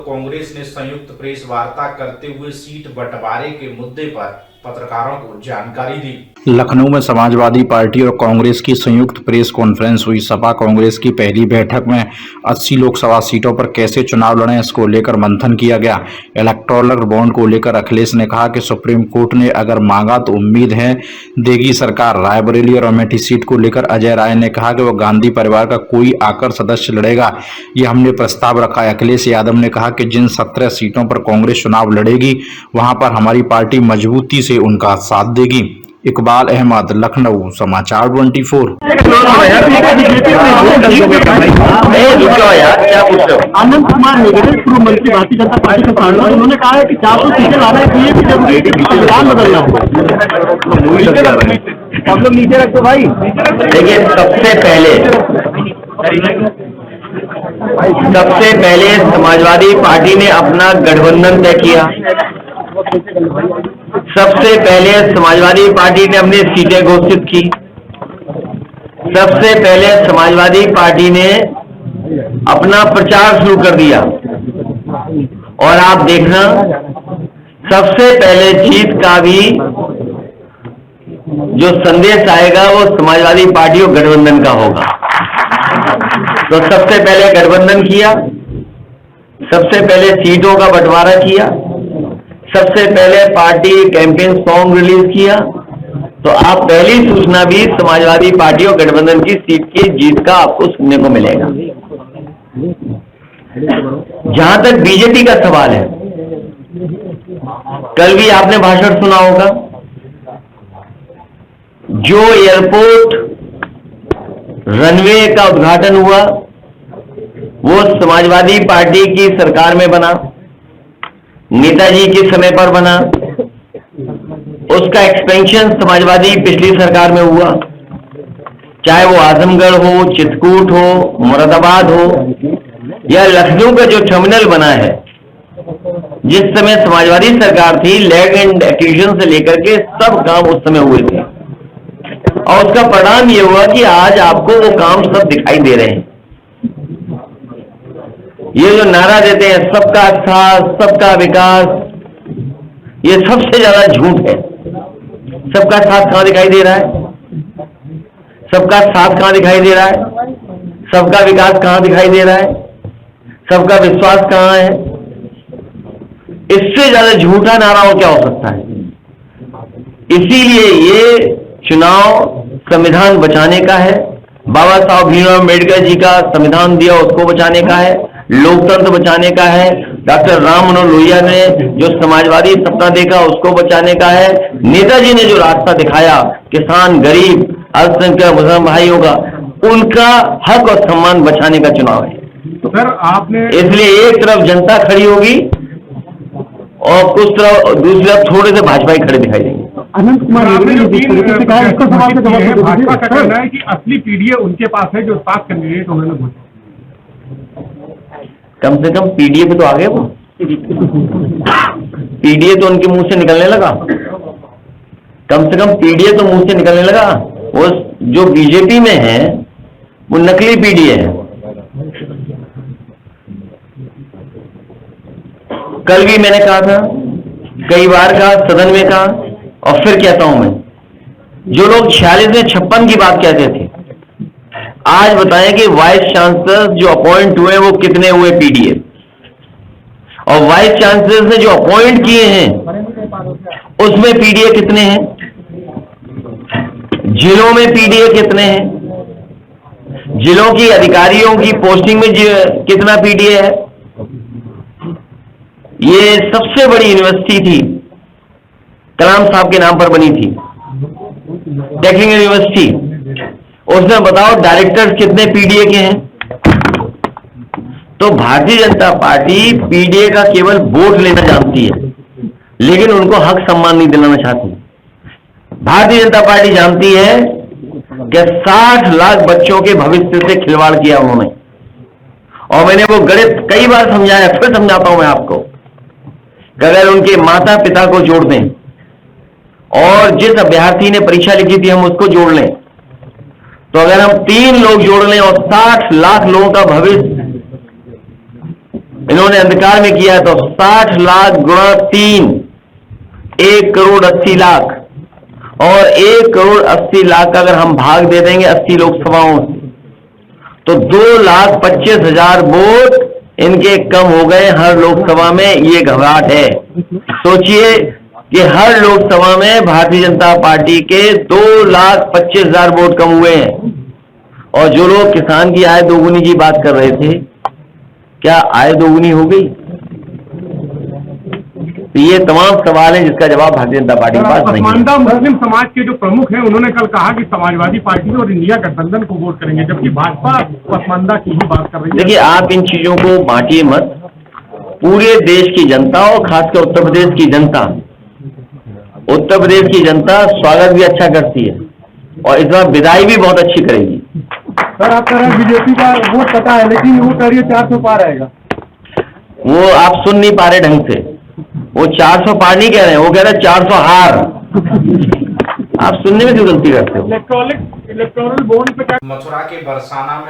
कांग्रेस ने संयुक्त प्रेस वार्ता करते हुए सीट बंटवारे के मुद्दे पर पत्रकारों को जानकारी दी। लखनऊ में समाजवादी पार्टी और कांग्रेस की संयुक्त प्रेस कॉन्फ्रेंस हुई। सपा कांग्रेस की पहली बैठक में 80 लोकसभा सीटों पर कैसे चुनाव लड़ें, इसको लेकर मंथन किया गया। इलेक्टोरल बॉन्ड को लेकर अखिलेश ने कहा कि सुप्रीम कोर्ट ने अगर मांगा तो उम्मीद है देगी सरकार। रायबरेली और अमेठी सीट को लेकर अजय राय ने कहा कि वह गांधी परिवार का कोई आकर सदस्य लड़ेगा, ये हमने प्रस्ताव रखा है। अखिलेश यादव ने कहा कि जिन 17 सीटों पर कांग्रेस चुनाव लड़ेगी वहां पर हमारी पार्टी मजबूती से उनका साथ देगी। इकबाल अहमद, लखनऊ, समाचार 24। आनंद कुमार हेगड़े पूर्व मंत्री भारतीय जनता पार्टी के सांसद, उन्होंने कहा है कि 400 सीटें लाने के लिए भी जब संविधान बदलना होगा। सब लोग नीचे रखो भाई। देखिए, सबसे पहले समाजवादी पार्टी ने अपना गठबंधन तय किया। सबसे पहले समाजवादी पार्टी ने अपनी सीटें घोषित की। सबसे पहले समाजवादी पार्टी ने अपना प्रचार शुरू कर दिया। और आप देखना, सबसे पहले जीत का भी जो संदेश आएगा वो समाजवादी पार्टी और गठबंधन का होगा। तो सबसे पहले गठबंधन किया, सबसे पहले सीटों का बंटवारा किया, सबसे पहले पार्टी कैंपेन सॉन्ग रिलीज किया। तो आप पहली सूचना भी समाजवादी पार्टी और गठबंधन की सीट की जीत का आपको सुनने को मिलेगा। जहां तक बीजेपी का सवाल है, कल भी आपने भाषण सुना होगा। जो एयरपोर्ट रनवे का उद्घाटन हुआ वो समाजवादी पार्टी की सरकार में बना, नेताजी के समय पर बना। उसका एक्सपेंशन समाजवादी पिछली सरकार में हुआ, चाहे वो आजमगढ़ हो, चित्रकूट हो, मुरादाबाद हो या लखनऊ का जो टर्मिनल बना है। जिस समय समाजवादी सरकार थी, लैंड एंड एक्विजिशन से लेकर के सब काम उस समय हुए थे। और उसका परिणाम ये हुआ कि आज आपको वो काम सब दिखाई दे रहे हैं। ये जो नारा देते हैं सबका साथ सबका विकास, ये सबसे ज्यादा झूठ है। सबका साथ कहां दिखाई दे रहा है? सबका साथ कहां दिखाई दे रहा है? सबका विकास कहां दिखाई दे रहा है? सबका विश्वास कहां है? इससे ज्यादा झूठा नारा और क्या हो सकता है? इसीलिए ये चुनाव संविधान बचाने का है। बाबा साहब भीमराव अम्बेडकर जी का संविधान दिया, उसको बचाने का है। लोकतंत्र बचाने का है। डॉक्टर राम मनोहर लोहिया ने जो समाजवादी सपना देखा उसको बचाने का है। नेताजी ने जो रास्ता दिखाया, किसान, गरीब, अल्पसंख्यक, मुसलमान भाइयों का, उनका हक और सम्मान बचाने का चुनाव है। तो सर आपने, इसलिए एक तरफ जनता खड़ी होगी और कुछ तरफ दूसरी तरफ थोड़े से भाजपा खड़े दिखाई देंगे। अनंत कुमार हेगड़े ने जिस तरीके से कहा, इसका सवाल का जवाब भाजपा का कहना है कि असली पीडीए उनके पास है जो 7 कैंडिडेट उन्होंने घोषित। कम से कम पीडीए पे तो आ गए वो। पीडीए तो उनके मुंह से निकलने लगा। कम से कम पीडीए तो मुंह से निकलने लगा। वो जो बीजेपी में है वो नकली पीडीए है। कल भी मैंने कहा था, कई बार कहा, सदन में कहा और फिर कहता हूं मैं, जो लोग 46 में 56 की बात कहते थे, आज बताएं कि वाइस चांसलर जो अपॉइंट हुए वो कितने हुए पीडीए, और वाइस चांसलर ने जो अपॉइंट किए हैं उसमें पीडीए कितने हैं, जिलों में पीडीए कितने हैं, जिलों की अधिकारियों की पोस्टिंग में कितना पीडीए है। ये सबसे बड़ी यूनिवर्सिटी थी, कलाम साहब के नाम पर बनी थी, टेक्निकल यूनिवर्सिटी। उसमें बताओ डायरेक्टर्स कितने पीडीए के हैं। तो भारतीय जनता पार्टी पीडीए का केवल वोट लेना जानती है, लेकिन उनको हक सम्मान नहीं दिलाना चाहती। भारतीय जनता पार्टी जानती है कि 60 लाख बच्चों के भविष्य से खिलवाड़ किया उन्होंने। और मैंने वो गणित कई बार समझाया, फिर समझाता हूं मैं आपको कि अगर उनके माता पिता को जोड़ दें और जिस अभ्यर्थी ने परीक्षा लिखी थी हम उसको जोड़ लें, तो अगर हम 3 लोग जोड़ लें और 60 लाख लोगों का भविष्य इन्होंने अंधकार में किया है तो 60 लाख गुणा 3, 1,80,00,000, और 1,80,00,000 का अगर हम भाग दे देंगे 80 लोकसभाओं से तो 2,25,000 वोट इनके कम हो गए हर लोकसभा में। ये घबराहट है। सोचिए कि हर लोकसभा में भारतीय जनता पार्टी के 2,25,000 वोट कम हुए हैं। और जो लोग किसान की आय दोगुनी की बात कर रहे थे, क्या आय दोगुनी हो गई? तो ये तमाम सवाल हैं जिसका जवाब भारतीय जनता पार्टी के पास नहीं है। पसमानदा मुस्लिम समाज के जो प्रमुख हैं उन्होंने कल कहा कि समाजवादी पार्टी और इंडिया गठबंधन को वोट करेंगे, जबकि भाजपा पसमानदा की ही बात कर रही है। देखिए, आप इन चीजों को बांटिए मत। पूरे देश की जनता और खासकर उत्तर प्रदेश की जनता, उत्तर प्रदेश की जनता स्वागत भी अच्छा करती है और इस बार विदाई भी बहुत अच्छी करेगी। सर, आप कह रहे हैं बीजेपी का वोट पता है, लेकिन वो कह रही है 400 पार आएगा। वो आप सुन नहीं पा रहे ढंग से। वो 400 पार नहीं कह रहे हैं, वो कह रहे हैं 400 हार। आप सुनने में क्यों गलती करते हो? इलेक्टोरल बॉन्ड पे क्या मथुरा के बरसाना में